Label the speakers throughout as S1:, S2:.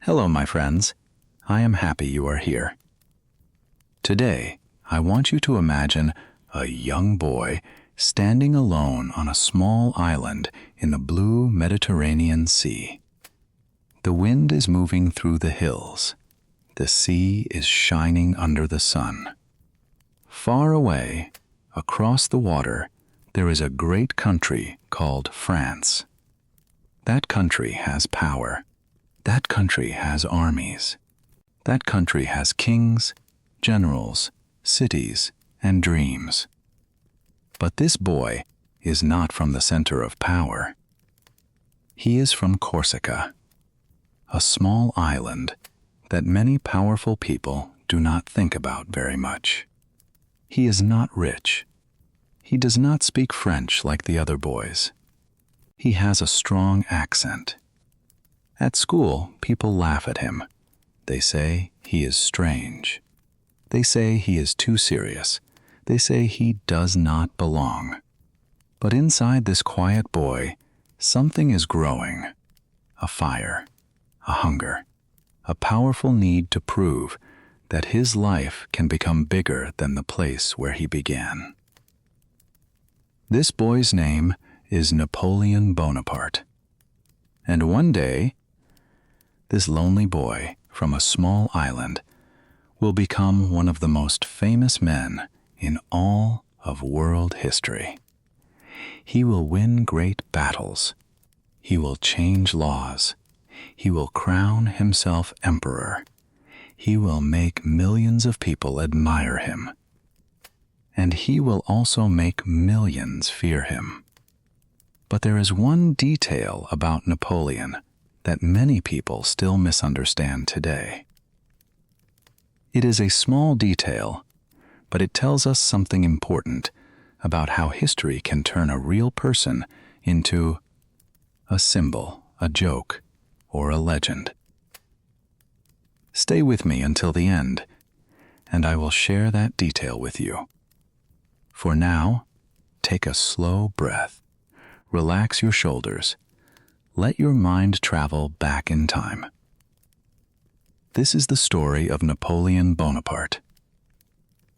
S1: Hello, my friends. I am happy you are here. Today, I want you to imagine a young boy standing alone on a small island in the blue Mediterranean Sea. The wind is moving through the hills. The sea is shining under the sun. Far away, across the water, there is a great country called France. That country has power. That country has armies. That country has kings, generals, cities, and dreams. But this boy is not from the center of power. He is from Corsica, a small island that many powerful people do not think about very much. He is not rich. He does not speak French like the other boys. He has a strong accent. At school, people laugh at him. They say he is strange. They say he is too serious. They say he does not belong. But inside this quiet boy, something is growing. A fire, a hunger, a powerful need to prove that his life can become bigger than the place where he began. This boy's name is Napoleon Bonaparte. And one day, this lonely boy from a small island will become one of the most famous men in all of world history. He will win great battles. He will change laws. He will crown himself emperor. He will make millions of people admire him. And he will also make millions fear him. But there is one detail about Napoleon that many people still misunderstand today. It is a small detail, but it tells us something important about how history can turn a real person into a symbol, a joke, or a legend. Stay with me until the end, and I will share that detail with you. For now, take a slow breath, relax your shoulders, let your mind travel back in time. This is the story of Napoleon Bonaparte.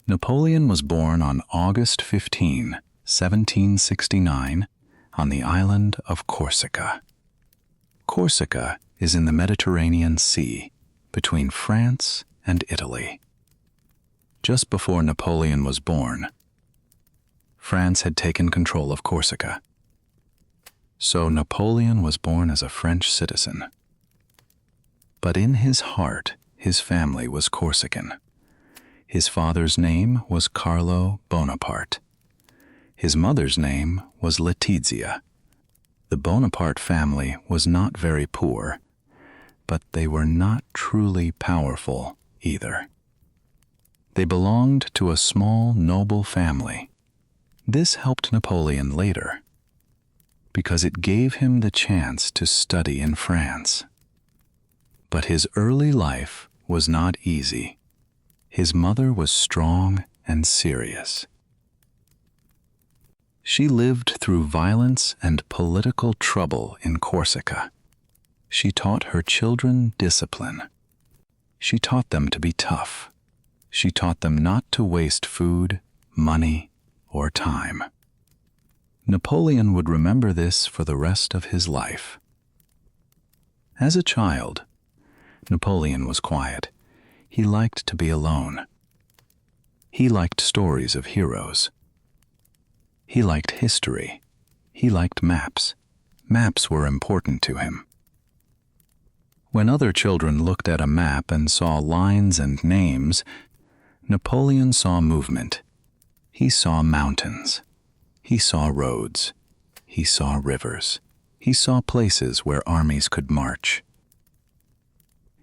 S1: Napoleon was born on August 15, 1769, on the island of Corsica. Corsica is in the Mediterranean Sea, between France and Italy. Just before Napoleon was born, France had taken control of Corsica. So Napoleon was born as a French citizen. But in his heart, his family was Corsican. His father's name was Carlo Bonaparte. His mother's name was Letizia. The Bonaparte family was not very poor, but they were not truly powerful either. They belonged to a small, noble family. This helped Napoleon later, because it gave him the chance to study in France. But his early life was not easy. His mother was strong and serious. She lived through violence and political trouble in Corsica. She taught her children discipline. She taught them to be tough. She taught them not to waste food, money, or time. Napoleon would remember this for the rest of his life. As a child, Napoleon was quiet. He liked to be alone. He liked stories of heroes. He liked history. He liked maps. Maps were important to him. When other children looked at a map and saw lines and names, Napoleon saw movement. He saw mountains. He saw roads. He saw rivers. He saw places where armies could march.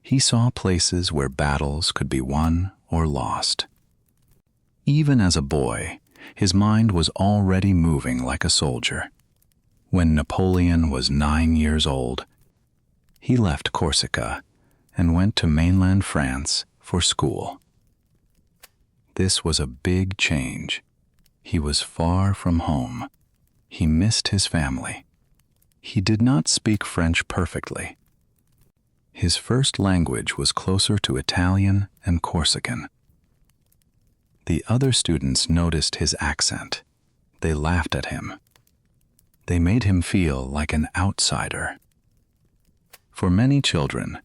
S1: He saw places where battles could be won or lost. Even as a boy, his mind was already moving like a soldier. When Napoleon was 9 years old, he left Corsica and went to mainland France for school. This was a big change. He was far from home. He missed his family. He did not speak French perfectly. his first language was closer to Italian and Corsican. The other students noticed his accent. They laughed at him. They made him feel like an outsider. For many children,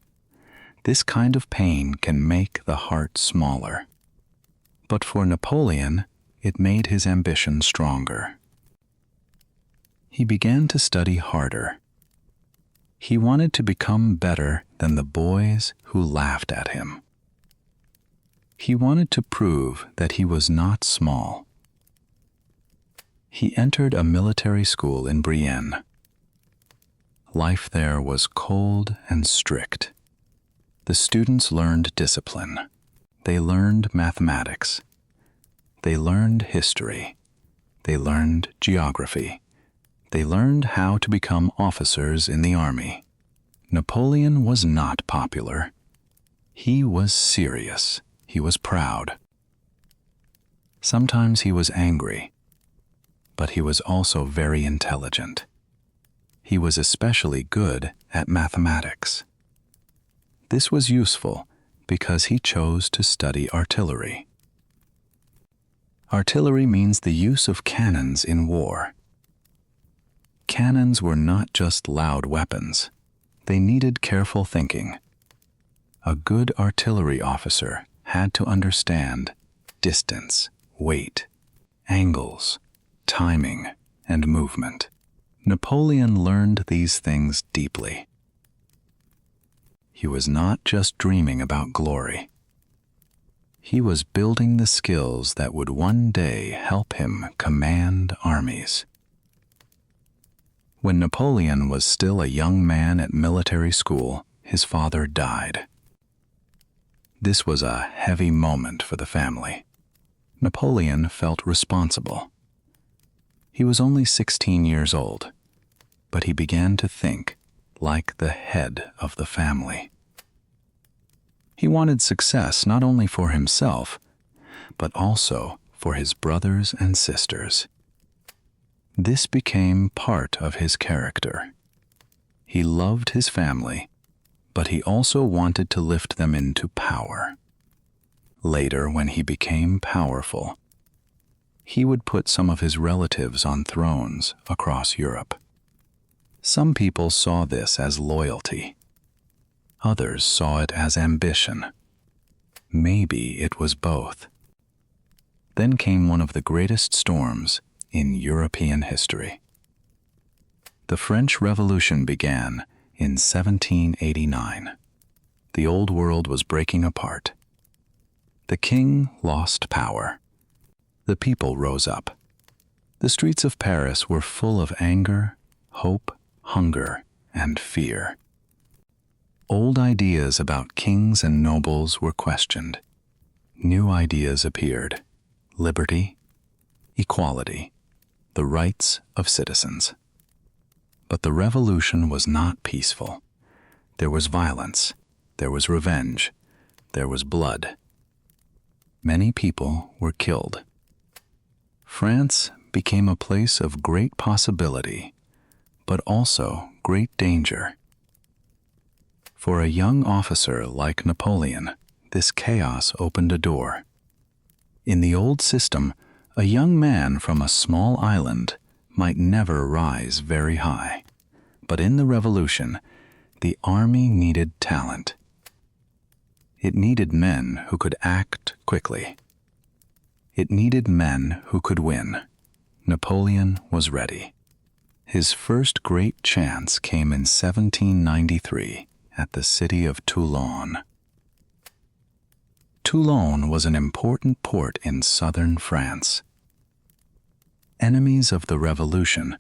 S1: this kind of pain can make the heart smaller. But for Napoleon, it made his ambition stronger. He began to study harder. He wanted to become better than the boys who laughed at him. He wanted to prove that he was not small. He entered a military school in Brienne. Life there was cold and strict. The students learned discipline. They learned mathematics. They learned history. They learned geography. They learned how to become officers in the army. Napoleon was not popular. He was serious. He was proud. Sometimes he was angry, but he was also very intelligent. He was especially good at mathematics. This was useful because he chose to study artillery. Artillery means the use of cannons in war. Cannons were not just loud weapons. They needed careful thinking. A good artillery officer had to understand distance, weight, angles, timing, and movement. Napoleon learned these things deeply. He was not just dreaming about glory. He was building the skills that would one day help him command armies. When Napoleon was still a young man at military school, his father died. This was a heavy moment for the family. Napoleon felt responsible. He was only 16 years old, but he began to think like the head of the family. He wanted success not only for himself, but also for his brothers and sisters. This became part of his character. He loved his family, but he also wanted to lift them into power. Later, when he became powerful, he would put some of his relatives on thrones across Europe. Some people saw this as loyalty. Others saw it as ambition. Maybe it was both. Then came one of the greatest storms in European history. The French Revolution began in 1789. The old world was breaking apart. The king lost power. The people rose up. The streets of Paris were full of anger, hope, hunger, and fear. Old ideas about kings and nobles were questioned. New ideas appeared: liberty, equality, the rights of citizens. But the revolution was not peaceful. There was violence, there was revenge, there was blood. Many people were killed. France became a place of great possibility, but also great danger. For a young officer like Napoleon, this chaos opened a door. In the old system, a young man from a small island might never rise very high. But in the revolution, the army needed talent. It needed men who could act quickly. It needed men who could win. Napoleon was ready. His first great chance came in 1793 at the city of Toulon. Toulon was an important port in southern France. Enemies of the revolution,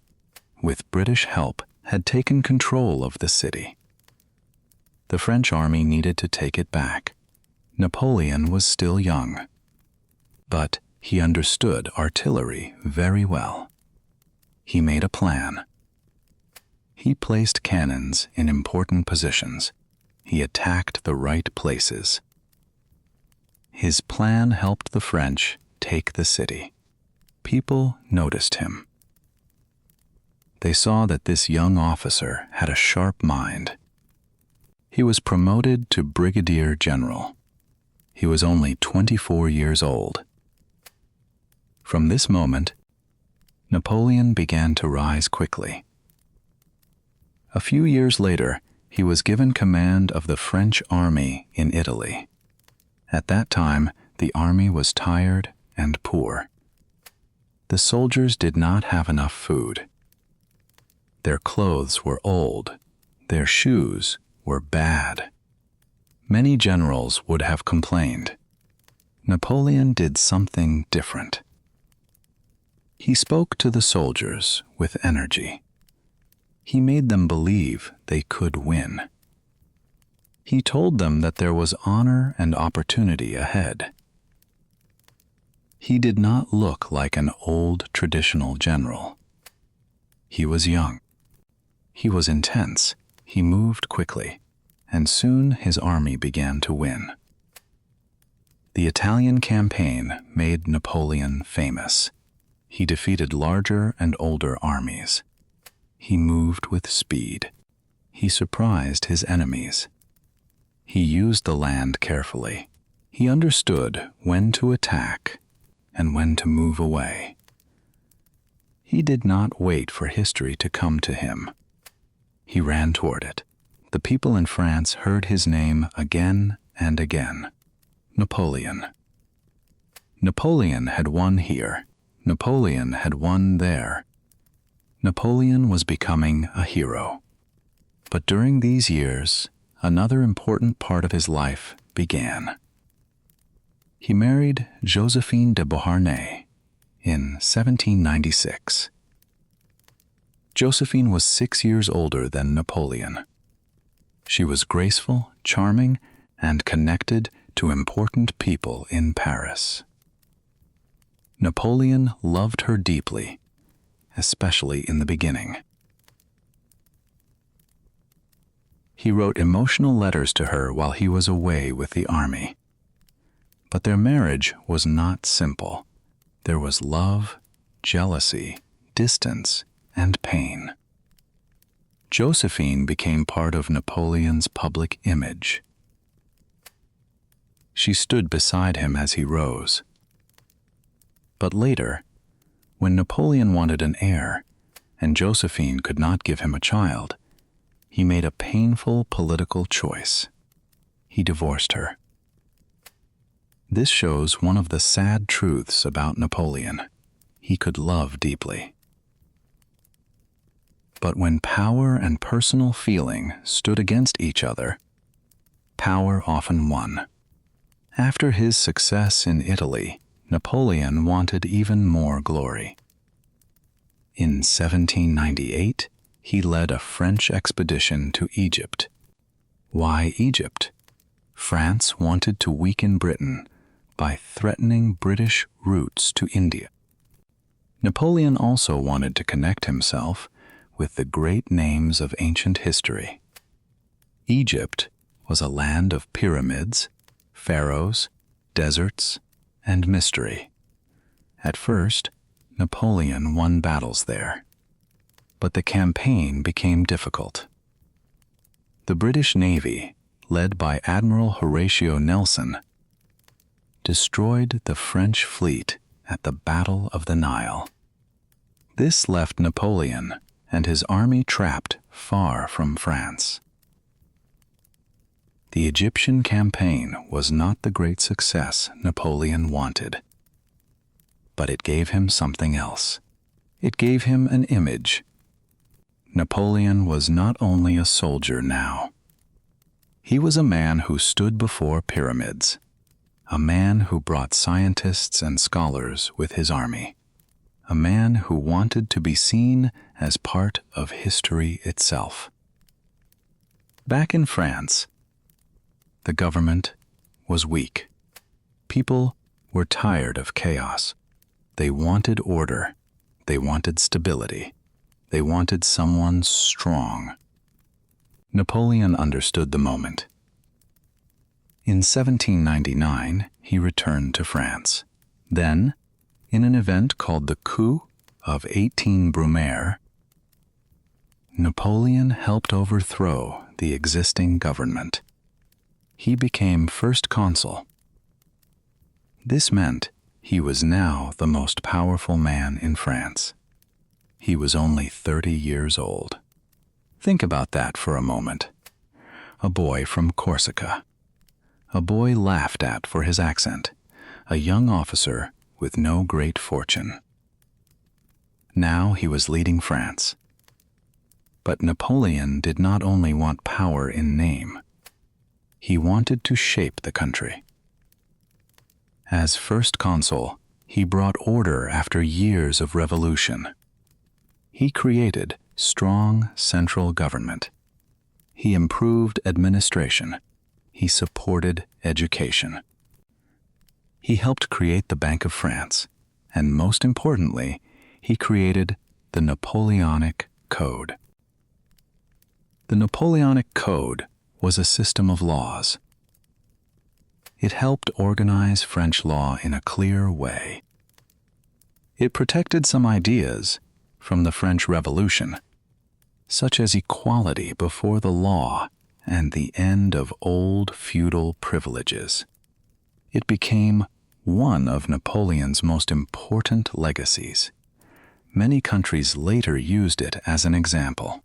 S1: with British help, had taken control of the city. The French army needed to take it back. Napoleon was still young, but he understood artillery very well. He made a plan. He placed cannons in important positions. He attacked the right places. His plan helped the French take the city. People noticed him. They saw that this young officer had a sharp mind. He was promoted to brigadier general. He was only 24 years old. From this moment, Napoleon began to rise quickly. A few years later, he was given command of the French army in Italy. At that time, the army was tired and poor. The soldiers did not have enough food. Their clothes were old. Their shoes were bad. Many generals would have complained. Napoleon did something different. He spoke to the soldiers with energy. He made them believe they could win. He told them that there was honor and opportunity ahead. He did not look like an old traditional general. He was young. He was intense. He moved quickly, and soon his army began to win. The Italian campaign made Napoleon famous. He defeated larger and older armies. He moved with speed. He surprised his enemies. He used the land carefully. He understood when to attack and when to move away. He did not wait for history to come to him. He ran toward it. The people in France heard his name again and again. Napoleon. Napoleon had won here. Napoleon had won there. Napoleon was becoming a hero. But during these years, another important part of his life began. He married Josephine de Beauharnais in 1796. Josephine was 6 years older than Napoleon. She was graceful, charming, and connected to important people in Paris. Napoleon loved her deeply, especially in the beginning. He wrote emotional letters to her while he was away with the army. But their marriage was not simple. There was love, jealousy, distance, and pain. Josephine became part of Napoleon's public image. She stood beside him as he rose. But later, when Napoleon wanted an heir, and Josephine could not give him a child, he made a painful political choice. He divorced her. This shows one of the sad truths about Napoleon. He could love deeply. But when power and personal feeling stood against each other, power often won. After his success in Italy, Napoleon wanted even more glory. In 1798, he led a French expedition to Egypt. Why Egypt? France wanted to weaken Britain by threatening British routes to India. Napoleon also wanted to connect himself with the great names of ancient history. Egypt was a land of pyramids, pharaohs, deserts, and mystery. At first, Napoleon won battles there, but the campaign became difficult. The British Navy, led by Admiral Horatio Nelson, destroyed the French fleet at the Battle of the Nile. This left Napoleon and his army trapped far from France. The Egyptian campaign was not the great success Napoleon wanted, but it gave him something else. It gave him an image. Napoleon was not only a soldier now. He was a man who stood before pyramids, a man who brought scientists and scholars with his army, a man who wanted to be seen as part of history itself. Back in France, the government was weak. People were tired of chaos. They wanted order. They wanted stability. They wanted someone strong. Napoleon understood the moment. In 1799, he returned to France. Then, in an event called the Coup of 18 Brumaire, Napoleon helped overthrow the existing government. He became first consul. This meant he was now the most powerful man in France. He was only 30 years old. Think about that for a moment. A boy from Corsica. A boy laughed at for his accent. A young officer with no great fortune. Now he was leading France. But Napoleon did not only want power in name. He wanted to shape the country. As first consul, he brought order after years of revolution. He created strong central government. He improved administration. He supported education. He helped create the Bank of France, and most importantly, he created the Napoleonic Code. The Napoleonic Code was a system of laws. It helped organize French law in a clear way. It protected some ideas from the French Revolution, such as equality before the law and the end of old feudal privileges. It became one of Napoleon's most important legacies. Many countries later used it as an example.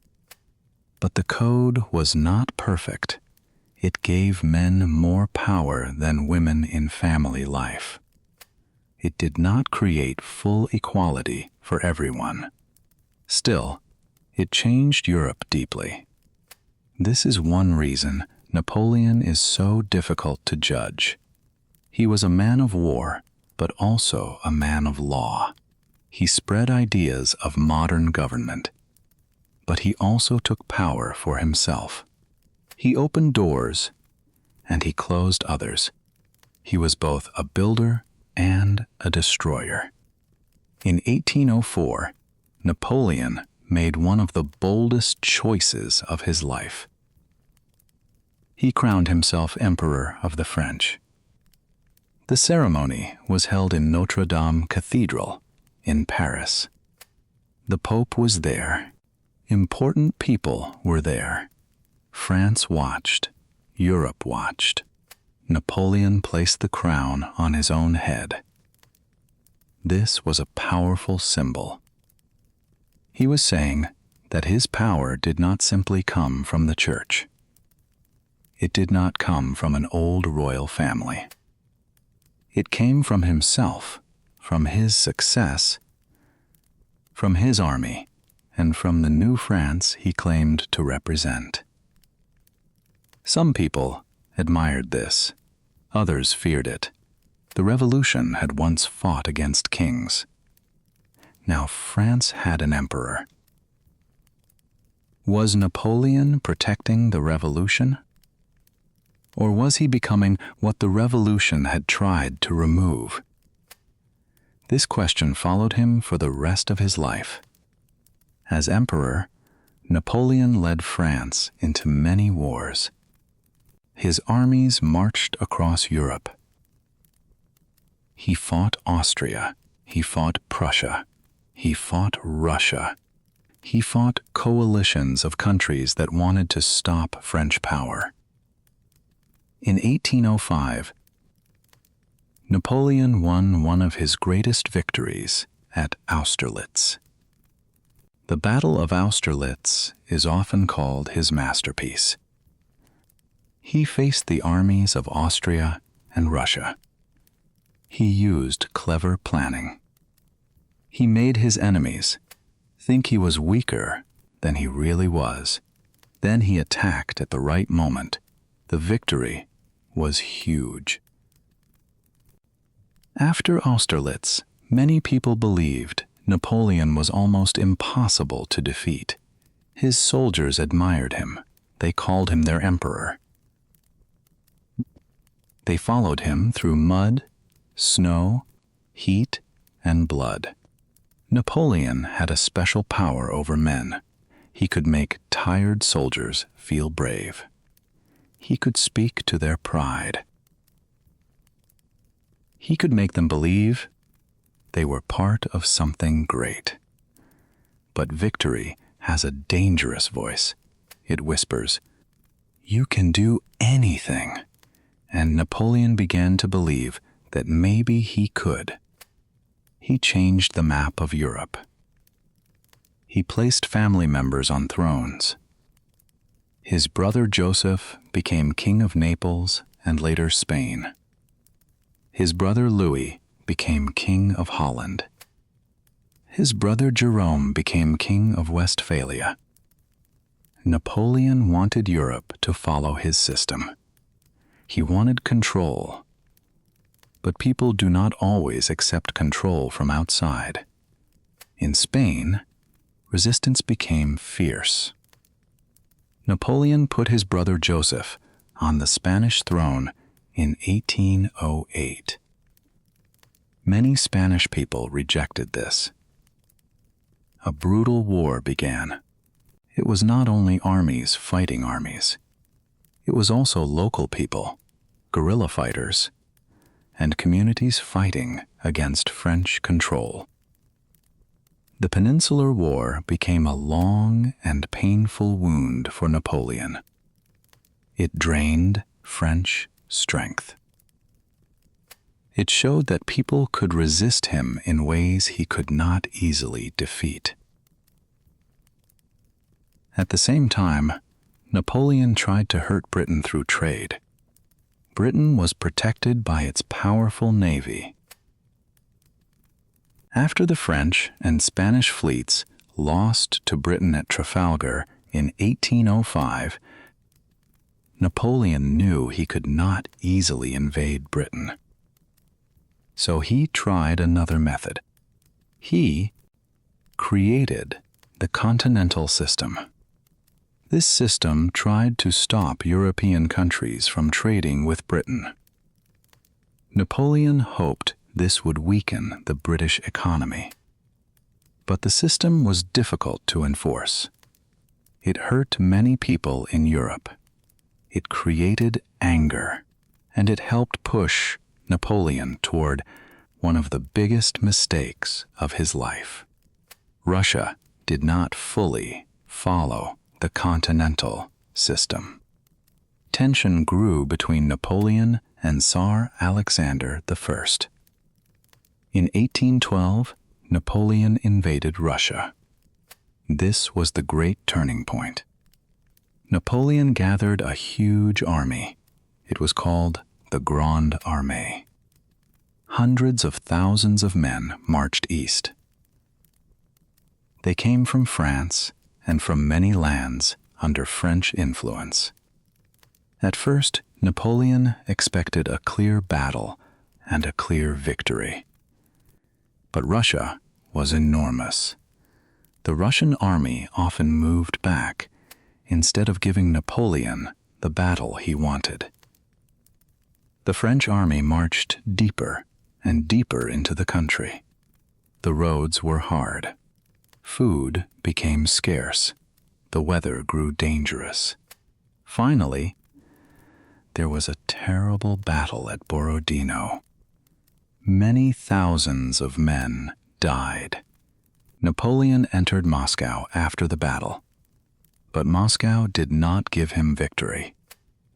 S1: But the code was not perfect. It gave men more power than women in family life. It did not create full equality for everyone. Still, it changed Europe deeply. This is one reason Napoleon is so difficult to judge. He was a man of war, but also a man of law. He spread ideas of modern government, but he also took power for himself. He opened doors, and he closed others. He was both a builder and a destroyer. In 1804, Napoleon made one of the boldest choices of his life. He crowned himself Emperor of the French. The ceremony was held in Notre Dame Cathedral in Paris. The Pope was there. Important people were there. France watched. Europe watched. Napoleon placed the crown on his own head. This was a powerful symbol. He was saying that his power did not simply come from the church. It did not come from an old royal family. It came from himself, from his success, from his army, and from the new France he claimed to represent. Some people admired this. Others feared it. The revolution had once fought against kings. Now France had an emperor. Was Napoleon protecting the revolution? Or was he becoming what the revolution had tried to remove? This question followed him for the rest of his life. As emperor, Napoleon led France into many wars. His armies marched across Europe. He fought Austria. He fought Prussia. He fought Russia. He fought coalitions of countries that wanted to stop French power. In 1805, Napoleon won one of his greatest victories at Austerlitz. The Battle of Austerlitz is often called his masterpiece. He faced the armies of Austria and Russia. He used clever planning. He made his enemies think he was weaker than he really was. Then he attacked at the right moment. The victory was huge. After Austerlitz, many people believed Napoleon was almost impossible to defeat. His soldiers admired him. They called him their emperor. They followed him through mud, snow, heat, and blood. Napoleon had a special power over men. He could make tired soldiers feel brave. He could speak to their pride. He could make them believe they were part of something great. But victory has a dangerous voice. It whispers, "You can do anything," and Napoleon began to believe that maybe he could. He changed the map of Europe. He placed family members on thrones. His brother Joseph became King of Naples and later Spain. His brother Louis became King of Holland. His brother Jerome became King of Westphalia. Napoleon wanted Europe to follow his system. He wanted control. But people do not always accept control from outside. In Spain, resistance became fierce. Napoleon put his brother Joseph on the Spanish throne in 1808. Many Spanish people rejected this. A brutal war began. It was not only armies fighting armies. It was also local people, guerrilla fighters, and communities fighting against French control. The Peninsular War became a long and painful wound for Napoleon. It drained French strength. It showed that people could resist him in ways he could not easily defeat. At the same time, Napoleon tried to hurt Britain through trade. Britain was protected by its powerful navy. After the French and Spanish fleets lost to Britain at Trafalgar in 1805, Napoleon knew he could not easily invade Britain. So he tried another method. He created the continental system. This system tried to stop European countries from trading with Britain. Napoleon hoped this would weaken the British economy. But the system was difficult to enforce. It hurt many people in Europe. It created anger, and it helped push Napoleon toward one of the biggest mistakes of his life. Russia did not fully follow the continental system. Tension grew between Napoleon and Tsar Alexander I. In 1812, Napoleon invaded Russia. This was the great turning point. Napoleon gathered a huge army. It was called the Grande Armée. Hundreds of thousands of men marched east. They came from France and from many lands under French influence. At first, Napoleon expected a clear battle and a clear victory. But Russia was enormous. The Russian army often moved back instead of giving Napoleon the battle he wanted. The French army marched deeper and deeper into the country. The roads were hard. Food became scarce. The weather grew dangerous. Finally, there was a terrible battle at Borodino. Many thousands of men died. Napoleon entered Moscow after the battle, but Moscow did not give him victory.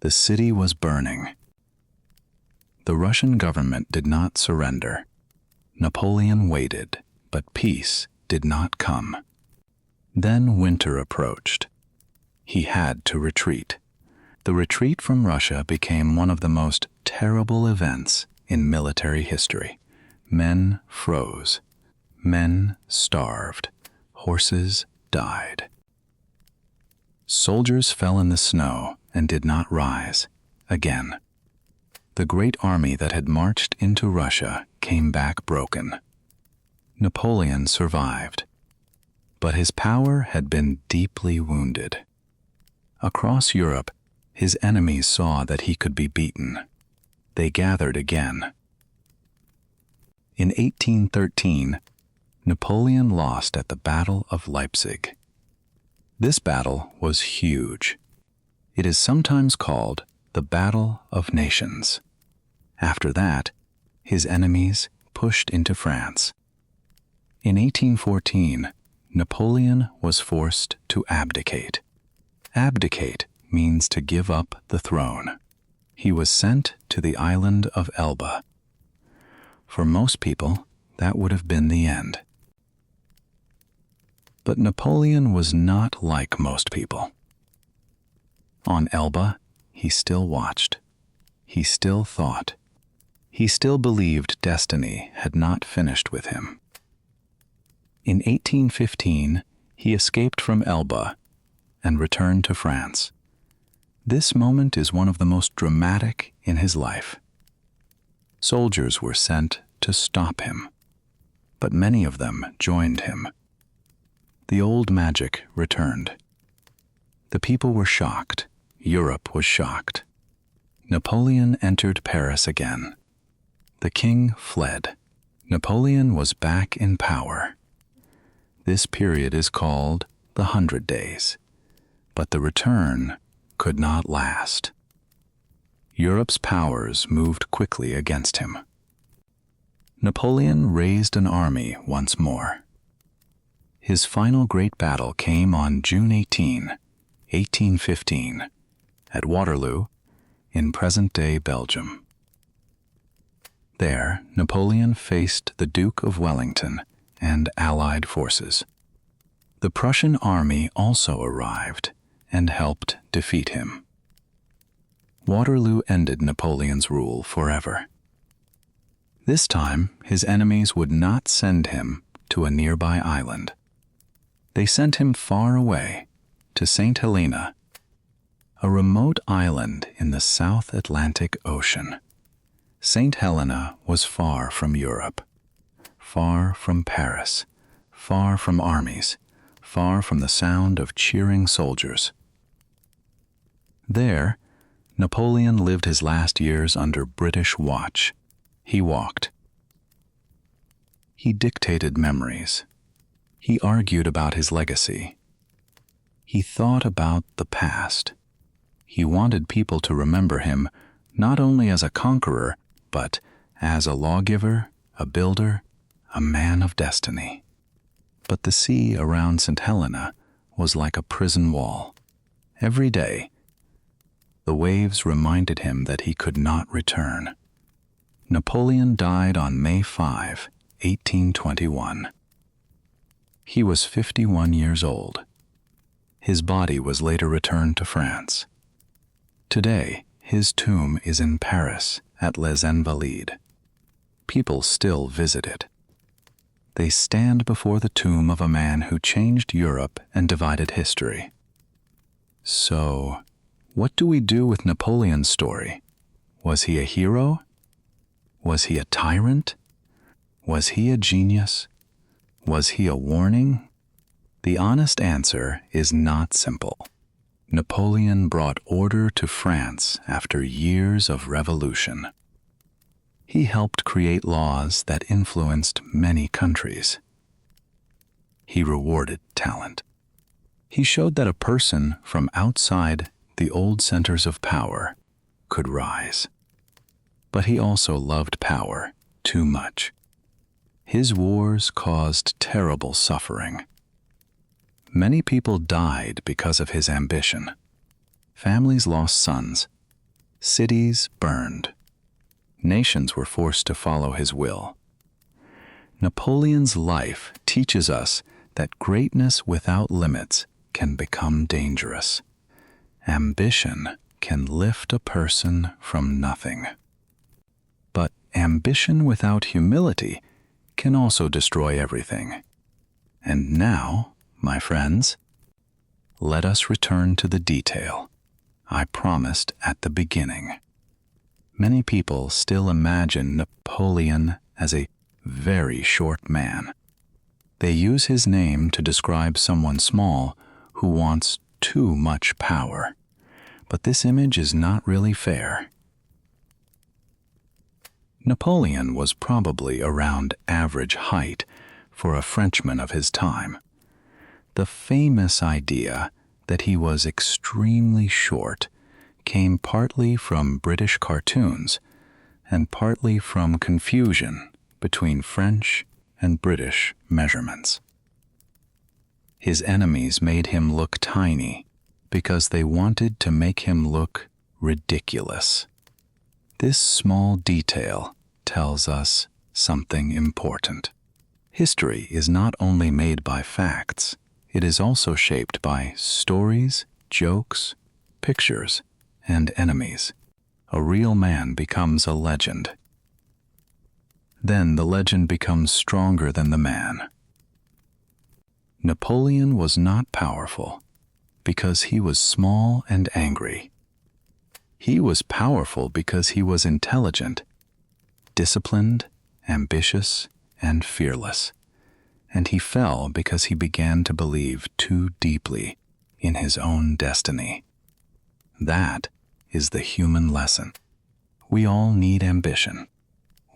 S1: The city was burning. The Russian government did not surrender. Napoleon waited, but peace did not come. Then winter approached. He had to retreat. The retreat from Russia became one of the most terrible events in military history. Men froze. Men starved. Horses died. Soldiers fell in the snow and did not rise again. The great army that had marched into Russia came back broken. Napoleon survived, but his power had been deeply wounded. Across Europe, his enemies saw that he could be beaten. They gathered again. In 1813, Napoleon lost at the Battle of Leipzig. This battle was huge. It is sometimes called the Battle of Nations. After that, his enemies pushed into France. In 1814, Napoleon was forced to abdicate. Abdicate means to give up the throne. He was sent to the island of Elba. For most people, that would have been the end. But Napoleon was not like most people. On Elba, he still watched. He still thought. He still believed destiny had not finished with him. In 1815, he escaped from Elba and returned to France. This moment is one of the most dramatic in his life. Soldiers were sent to stop him, but many of them joined him. The old magic returned. The people were shocked. Europe was shocked. Napoleon entered Paris again. The king fled. Napoleon was back in power. This period is called the 100 Days, but the return could not last. Europe's powers moved quickly against him. Napoleon raised an army once more. His final great battle came on June 18, 1815, at Waterloo, in present-day Belgium. There, Napoleon faced the Duke of Wellington and Allied forces. The Prussian army also arrived and helped defeat him. Waterloo ended Napoleon's rule forever. This time, his enemies would not send him to a nearby island. They sent him far away, to Saint Helena, a remote island in the South Atlantic Ocean. Saint Helena was far from Europe, far from Paris, far from armies, far from the sound of cheering soldiers. There, Napoleon lived his last years under British watch. He walked. He dictated memories. He argued about his legacy. He thought about the past. He wanted people to remember him not only as a conqueror, but as a lawgiver, a builder, a man of destiny. But the sea around St. Helena was like a prison wall. Every day, the waves reminded him that he could not return. Napoleon died on May 5, 1821. He was 51 years old. His body was later returned to France. Today, his tomb is in Paris at Les Invalides. People still visit it. They stand before the tomb of a man who changed Europe and divided history. So, what do we do with Napoleon's story? Was he a hero? Was he a tyrant? Was he a genius? Was he a warning? The honest answer is not simple. Napoleon brought order to France after years of revolution. He helped create laws that influenced many countries. He rewarded talent. He showed that a person from outside the old centers of power could rise. But he also loved power too much. His wars caused terrible suffering. Many people died because of his ambition. Families lost sons. Cities burned. Nations were forced to follow his will. Napoleon's life teaches us that greatness without limits can become dangerous. Ambition can lift a person from nothing. But ambition without humility can also destroy everything. And now, my friends, let us return to the detail I promised at the beginning. Many people still imagine Napoleon as a very short man. They use his name to describe someone small who wants too much power. But this image is not really fair. Napoleon was probably around average height for a Frenchman of his time. The famous idea that he was extremely short came partly from British cartoons and partly from confusion between French and British measurements. His enemies made him look tiny, because they wanted to make him look ridiculous. This small detail tells us something important. History is not only made by facts, it is also shaped by stories, jokes, pictures, and enemies. A real man becomes a legend. Then the legend becomes stronger than the man. Napoleon was not powerful because he was small and angry. He was powerful because he was intelligent, disciplined, ambitious, and fearless. And he fell because he began to believe too deeply in his own destiny. That is the human lesson. We all need ambition.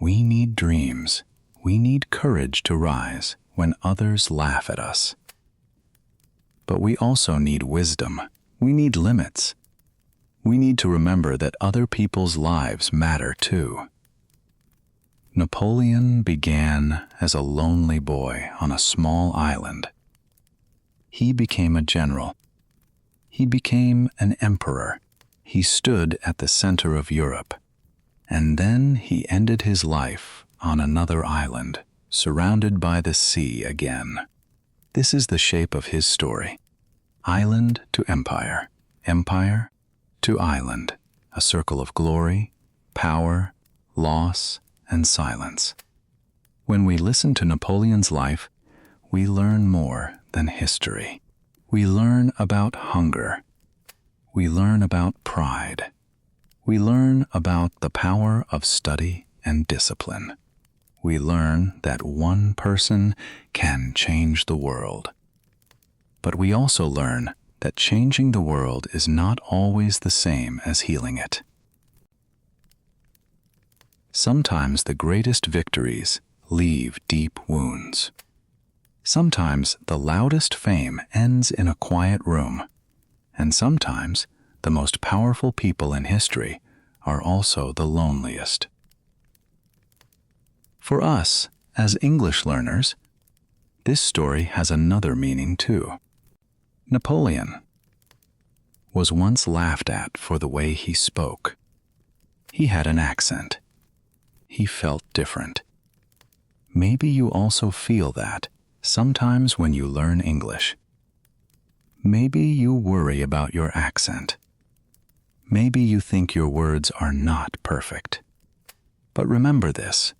S1: We need dreams. We need courage to rise when others laugh at us. But we also need wisdom. We need limits. We need to remember that other people's lives matter too. Napoleon began as a lonely boy on a small island. He became a general. He became an emperor. He stood at the center of Europe. And then he ended his life on another island, surrounded by the sea again. This is the shape of his story. Island to empire, empire to island, a circle of glory, power, loss, and silence. When we listen to Napoleon's life, we learn more than history. We learn about hunger. We learn about pride. We learn about the power of study and discipline. We learn that one person can change the world. But we also learn that changing the world is not always the same as healing it. Sometimes the greatest victories leave deep wounds. Sometimes the loudest fame ends in a quiet room. And sometimes the most powerful people in history are also the loneliest. For us, as English learners, this story has another meaning too. Napoleon was once laughed at for the way he spoke. He had an accent. He felt different. Maybe you also feel that sometimes when you learn English. Maybe you worry about your accent. Maybe you think your words are not perfect. But remember this.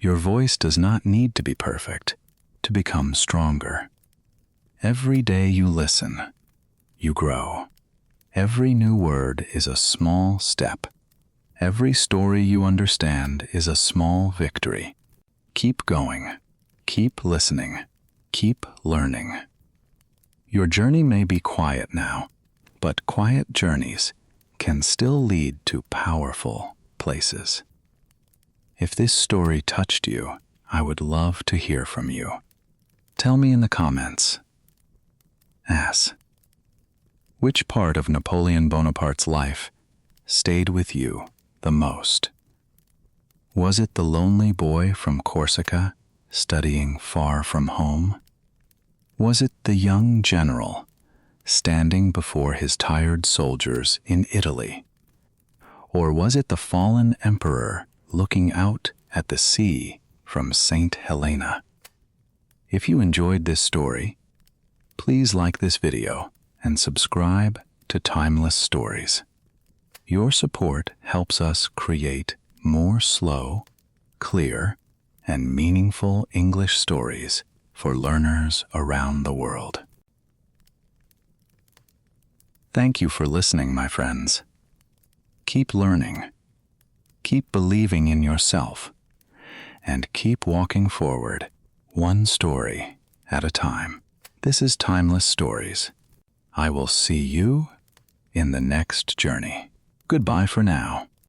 S1: Your voice does not need to be perfect to become stronger. Every day you listen, you grow. Every new word is a small step. Every story you understand is a small victory. Keep going. Keep listening. Keep learning. Your journey may be quiet now, but quiet journeys can still lead to powerful places. If this story touched you, I would love to hear from you. Tell me in the comments. Ask, which part of Napoleon Bonaparte's life stayed with you the most? Was it the lonely boy from Corsica studying far from home? Was it the young general standing before his tired soldiers in Italy? Or was it the fallen emperor looking out at the sea from Saint Helena? If you enjoyed this story, please like this video and subscribe to Timeless Stories. Your support helps us create more slow, clear, and meaningful English stories for learners around the world. Thank you for listening, my friends. Keep learning, keep believing in yourself, and keep walking forward, one story at a time. This is Timeless Stories. I will see you in the next journey. Goodbye for now.